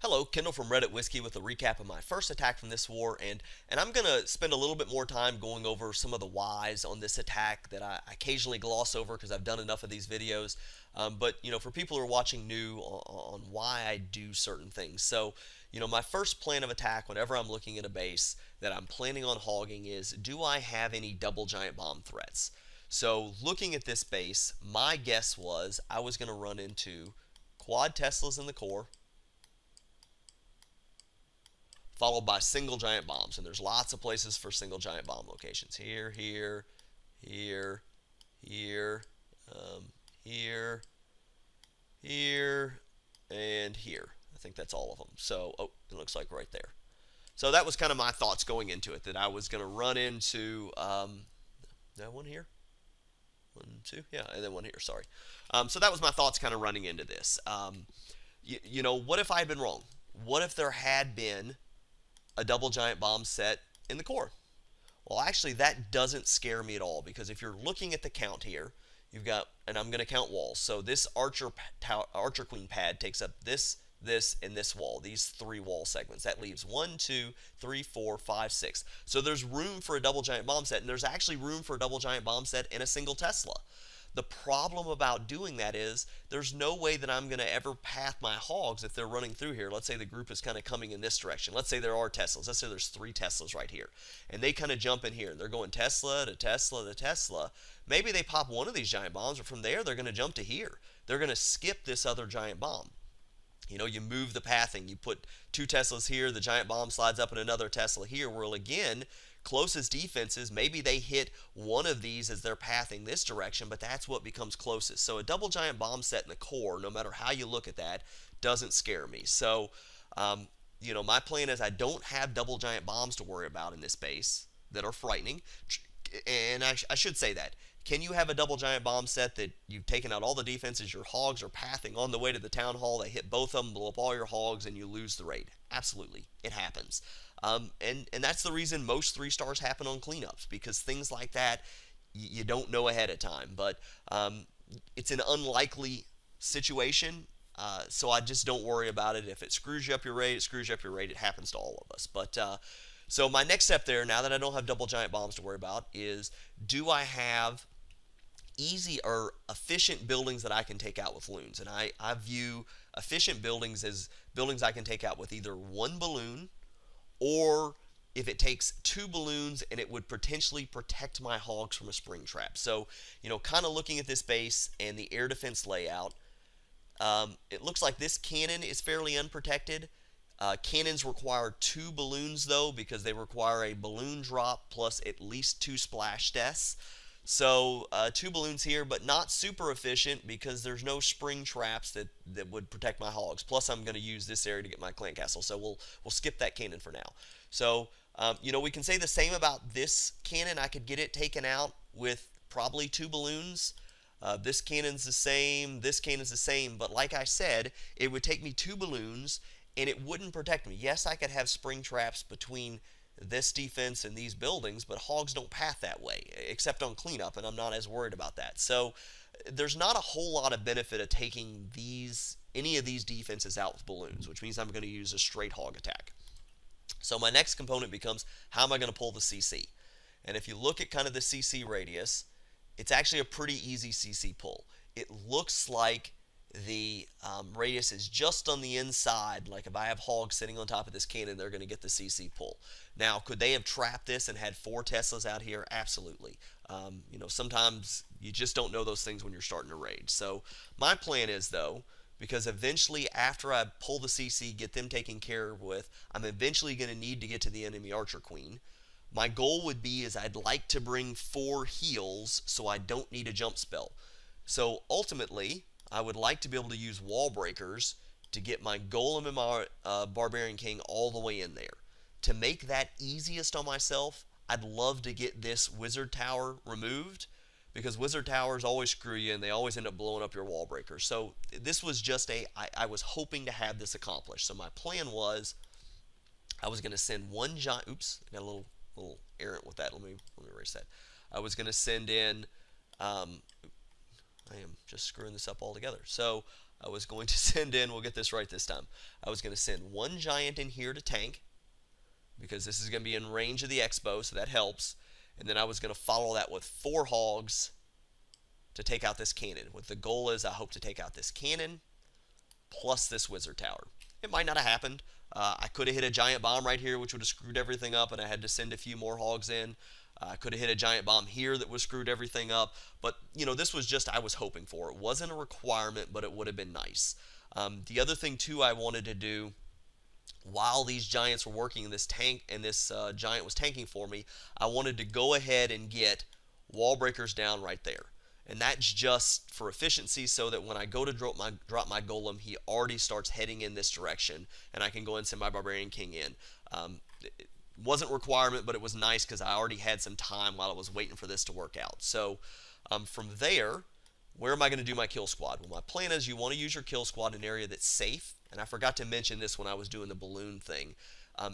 Hello, Kendall from Reddit Whiskey with a recap of my first attack from this war, and I'm gonna spend a little bit more time going over some of the whys on this attack that I occasionally gloss over because I've done enough of these videos. But for people who are watching new on why I do certain things. So, my first plan of attack whenever I'm looking at a base that I'm planning on hogging is, do I have any double giant bomb threats? So, looking at this base, my guess was I was gonna run into quad Teslas in the core, followed by single giant bombs. And there's lots of places for single giant bomb locations. Here, here, here, here, here, here, and here. I think that's all of them. So, oh, it looks like right there. So that was kind of my thoughts going into it, that I was going to run into, that one here? One, two, yeah, and then one here, sorry. So that was my thoughts kind of running into this. What if I had been wrong? What if there had been a double giant bomb set in the core? Well, actually, that doesn't scare me at all, because if you're looking at the count here, you've got, and I'm going to count walls. So this archer queen pad takes up this, and this wall, these three wall segments. That leaves 1, 2, 3, 4, 5, 6. So there's room for a double giant bomb set, and there's actually room for a double giant bomb set in a single Tesla. The problem about doing that is there's no way that I'm going to ever path my hogs if they're running through here. Let's say the group is kind of coming in this direction. Let's say there are Teslas. Let's say there's 3 Teslas right here. And they kind of jump in here. They're going Tesla to Tesla to Tesla. Maybe they pop one of these giant bombs, but from there they're going to jump to here. They're going to skip this other giant bomb. You move the pathing. You put 2 Teslas here. The giant bomb slides up in another Tesla here. Well, again, closest defenses, maybe they hit one of these as they're pathing this direction, but that's what becomes closest. So a double giant bomb set in the core, no matter how you look at that, doesn't scare me. So, my plan is I don't have double giant bombs to worry about in this base that are frightening. And I should say that. Can you have a double giant bomb set that you've taken out all the defenses, your hogs are pathing on the way to the town hall, they hit both of them, blow up all your hogs, and you lose the raid? Absolutely. It happens. And that's the reason most 3 stars happen on cleanups, because things like that you don't know ahead of time. But it's an unlikely situation, so I just don't worry about it. If it screws you up your raid, it screws you up your raid. It happens to all of us. But so my next step there, now that I don't have double giant bombs to worry about, is, do I have easy or efficient buildings that I can take out with loons? And I view efficient buildings as buildings I can take out with either 1 balloon, or if it takes 2 balloons and it would potentially protect my hogs from a spring trap. So, kind of looking at this base and the air defense layout, it looks like this cannon is fairly unprotected. Cannons require 2 balloons, though, because they require a balloon drop plus at least 2 splash deaths. So 2 balloons here, but not super efficient because there's no spring traps that would protect my hogs. Plus, I'm going to use this area to get my clan castle, so we'll skip that cannon for now. So we can say the same about this cannon. I could get it taken out with probably 2 balloons. This cannon's the same. This cannon's the same. But like I said, it would take me 2 balloons, and it wouldn't protect me. Yes, I could have spring traps between this defense and these buildings, but hogs don't path that way, except on cleanup, and I'm not as worried about that. So there's not a whole lot of benefit of taking any of these defenses out with balloons, which means I'm going to use a straight hog attack. So my next component becomes, how am I going to pull the CC? And if you look at kind of the CC radius, it's actually a pretty easy CC pull. It looks like the radius is just on the inside. Like if I have hogs sitting on top of this cannon, they're going to get the CC pull. Now, could they have trapped this and had 4 Teslas out here? Absolutely. Sometimes you just don't know those things when you're starting a raid. So my plan is, though, because eventually after I pull the CC, get them taken care of with, I'm eventually going to need to get to the enemy archer queen. My goal would be is I'd like to bring 4 heals so I don't need a jump spell. So ultimately, I would like to be able to use wall breakers to get my golem and my barbarian king all the way in there. To make that easiest on myself, I'd love to get this wizard tower removed, because wizard towers always screw you and they always end up blowing up your wall breakers. So this was just I was hoping to have this accomplished. So my plan was, I was going to send 1 giant, oops, I got a little errant with that. Let me erase that. I was going to send in, I am just screwing this up altogether. So I was going to send in, we'll get this right this time, I was going to send one giant in here to tank, because this is going to be in range of the X-bow, so that helps. And then I was going to follow that with 4 hogs to take out this cannon. What the goal is, I hope to take out this cannon plus this wizard tower. It might not have happened. I could have hit a giant bomb right here, which would have screwed everything up, and I had to send a few more hogs in. I could have hit a giant bomb here that would have screwed everything up. But, you know, this was just I was hoping for. It wasn't a requirement, but it would have been nice. The other thing, too, I wanted to do while these giants were working in this tank and this giant was tanking for me, I wanted to go ahead and get wall breakers down right there. And that's just for efficiency, so that when I go to drop my golem, he already starts heading in this direction, and I can go and send my barbarian king in. It wasn't a requirement, but it was nice because I already had some time while I was waiting for this to work out. So from there, where am I going to do my kill squad? Well, my plan is you want to use your kill squad in an area that's safe. And I forgot to mention this when I was doing the balloon thing.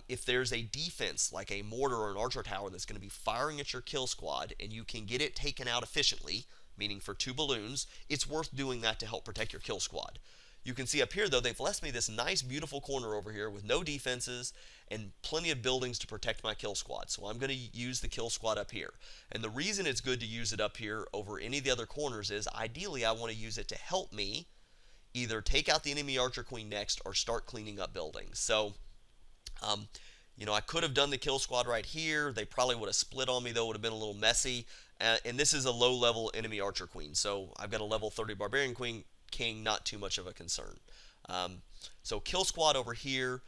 If there's a defense like a mortar or an archer tower that's going to be firing at your kill squad and you can get it taken out efficiently, meaning for 2 balloons, it's worth doing that to help protect your kill squad. You can see up here, though, they've left me this nice, beautiful corner over here with no defenses and plenty of buildings to protect my kill squad. So I'm going to use the kill squad up here. And the reason it's good to use it up here over any of the other corners is ideally I want to use it to help me either take out the enemy archer queen next or start cleaning up buildings. So, you know, I could have done the kill squad right here. They probably would have split on me, though. It would have been a little messy. And this is a low-level enemy archer queen. So I've got a level 30 barbarian queen king, not too much of a concern. So kill squad over here.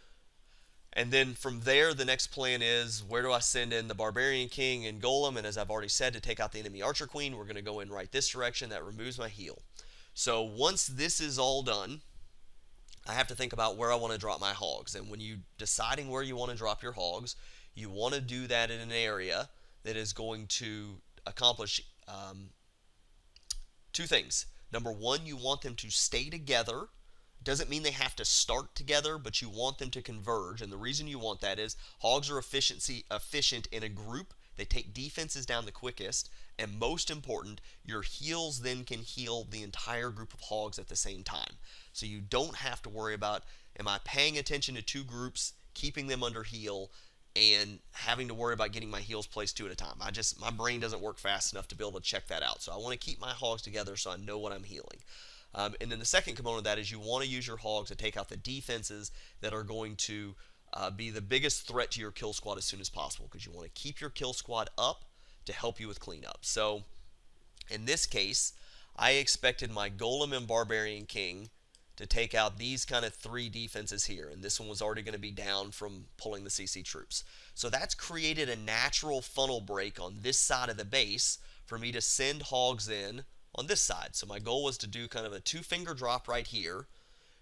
And then from there, the next plan is, where do I send in the barbarian king and golem? And as I've already said, to take out the enemy archer queen, we're going to go in right this direction. That removes my heal. So once this is all done, I have to think about where I want to drop my hogs. And when you deciding where you want to drop your hogs, you want to do that in an area that is going to accomplish 2 things. Number 1, you want them to stay together. Doesn't mean they have to start together, but you want them to converge. And the reason you want that is hogs are efficient in a group. They take defenses down the quickest. And most important, your heals then can heal the entire group of hogs at the same time. So you don't have to worry about, am I paying attention to 2 groups, keeping them under heal, and having to worry about getting my heals placed 2 at a time. My brain doesn't work fast enough to be able to check that out. So I want to keep my hogs together so I know what I'm healing. And then the second component of that is you want to use your hogs to take out the defenses that are going to be the biggest threat to your kill squad as soon as possible, because you want to keep your kill squad up to help you with cleanup. So in this case, I expected my golem and barbarian king to take out these kind of 3 defenses here, and this one was already going to be down from pulling the CC troops. So that's created a natural funnel break on this side of the base for me to send hogs in on this side. So my goal was to do kind of a 2-finger drop right here,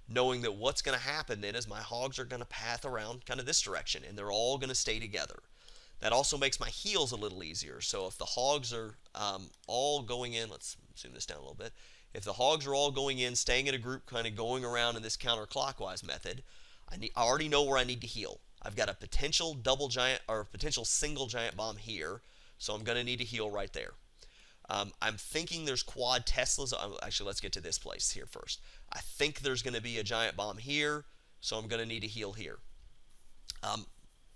knowing that what's going to happen then is my hogs are going to path around kind of this direction, and they're all going to stay together. That also makes my heals a little easier. So if the hogs are all going in, let's zoom this down a little bit. If the hogs are all going in, staying in a group, kind of going around in this counterclockwise method, I already know where I need to heal. I've got a potential double giant or potential single giant bomb here, so I'm going to need to heal right there. I'm thinking there's quad Teslas. Actually, let's get to this place here first. I think there's going to be a giant bomb here, so I'm going to need to heal here.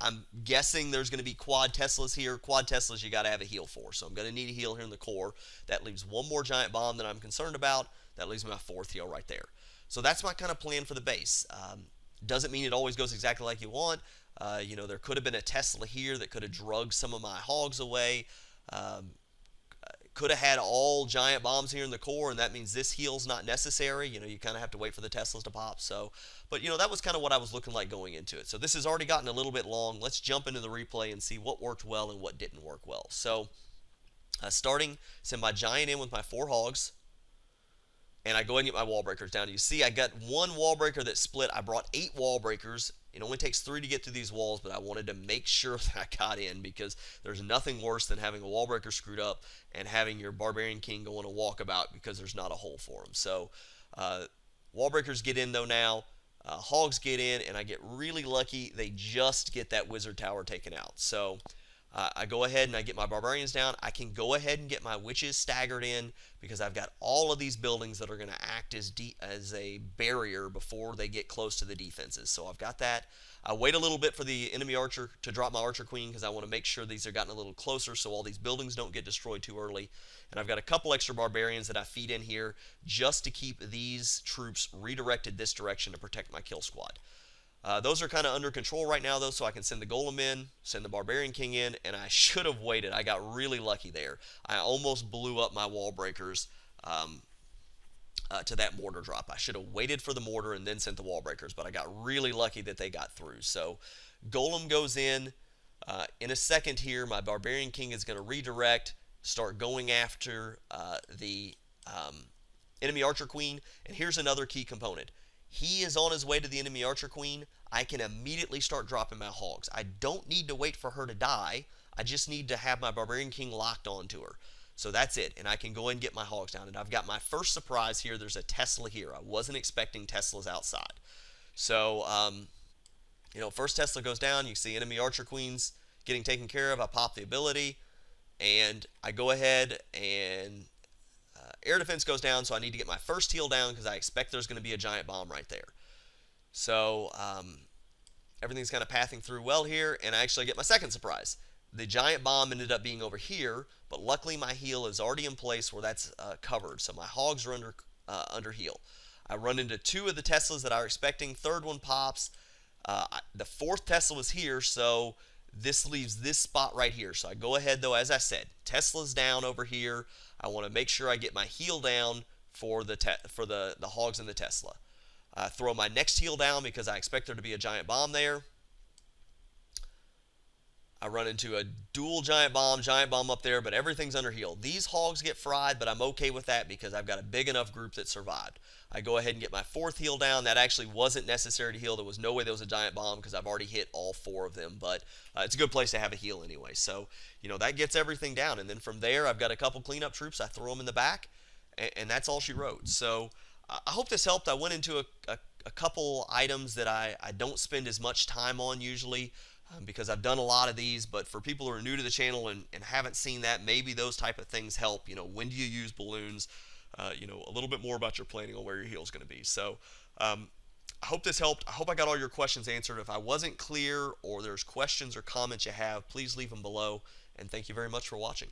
I'm guessing there's going to be quad Teslas here. Quad Teslas you got to have a heal for. So I'm going to need a heal here in the core. That leaves 1 more giant bomb that I'm concerned about. That leaves me my 4th heal right there. So that's my kind of plan for the base. Doesn't mean it always goes exactly like you want. You know, there could have been a Tesla here that could have drugged some of my hogs away. Could have had all giant bombs here in the core, and that means this heal's not necessary. You know, you kind of have to wait for the Teslas to pop. So, but you know, that was kind of what I was looking like going into it. So this has already gotten a little bit long. Let's jump into the replay and see what worked well and what didn't work well. So, send my giant in with my 4 hogs, and I go ahead and get my wall breakers down. You see, I got 1 wall breaker that split. I brought 8 wall breakers. It only takes 3 to get through these walls, but I wanted to make sure that I got in, because there's nothing worse than having a wall breaker screwed up and having your barbarian king go on a walkabout because there's not a hole for him. So wall breakers get in though now. Hogs get in, and I get really lucky. They just get that wizard tower taken out. So I go ahead and I get my barbarians down. I can go ahead and get my witches staggered in because I've got all of these buildings that are going to act as a barrier before they get close to the defenses. So I've got that. I wait a little bit for the enemy archer to drop my archer queen because I want to make sure these are gotten a little closer so all these buildings don't get destroyed too early. And I've got a couple extra barbarians that I feed in here just to keep these troops redirected this direction to protect my kill squad. Those are kind of under control right now, though, so I can send the Golem in, send the Barbarian King in, and I should have waited. I got really lucky there. I almost blew up my wall breakers to that mortar drop. I should have waited for the mortar and then sent the wall breakers, but I got really lucky that they got through. So Golem goes in. In a second here, my Barbarian King is going to redirect, start going after the enemy Archer Queen, and here's another key component. He is on his way to the enemy Archer Queen. I can immediately start dropping my Hogs. I don't need to wait for her to die. I just need to have my Barbarian King locked onto her. So that's it, and I can go ahead and get my Hogs down. And I've got my first surprise here. There's a Tesla here. I wasn't expecting Teslas outside. So, first Tesla goes down. You see enemy Archer Queens getting taken care of. I pop the ability, and I go ahead and air defense goes down, so I need to get my first heal down because I expect there's going to be a giant bomb right there. So everything's kind of pathing through well here, and I actually get my second surprise. The giant bomb ended up being over here, but luckily my heal is already in place where that's covered, so my Hogs are under heal. I run into two of the Teslas that I was expecting. Third one pops. The fourth Tesla was here, so this leaves this spot right here. So I go ahead, though, as I said, Tesla's down over here. I want to make sure I get my heal down for the Hogs and the Tesla. I throw my next heal down because I expect there to be a giant bomb there. I run into a dual giant bomb up there, but everything's under heal. These Hogs get fried, but I'm okay with that because I've got a big enough group that survived. I go ahead and get my fourth heal down. That actually wasn't necessary to heal. There was no way there was a giant bomb because I've already hit all four of them, but it's a good place to have a heal anyway. So, that gets everything down. And then from there, I've got a couple cleanup troops. I throw them in the back, and that's all she wrote. So I hope this helped. I went into a couple items that I don't spend as much time on usually. Because I've done a lot of these, but for people who are new to the channel and haven't seen that, maybe those type of things help. When do you use balloons? A little bit more about your planning on where your heal is going to be. So I hope this helped. I hope I got all your questions answered. If I wasn't clear or there's questions or comments you have, please leave them below. And thank you very much for watching.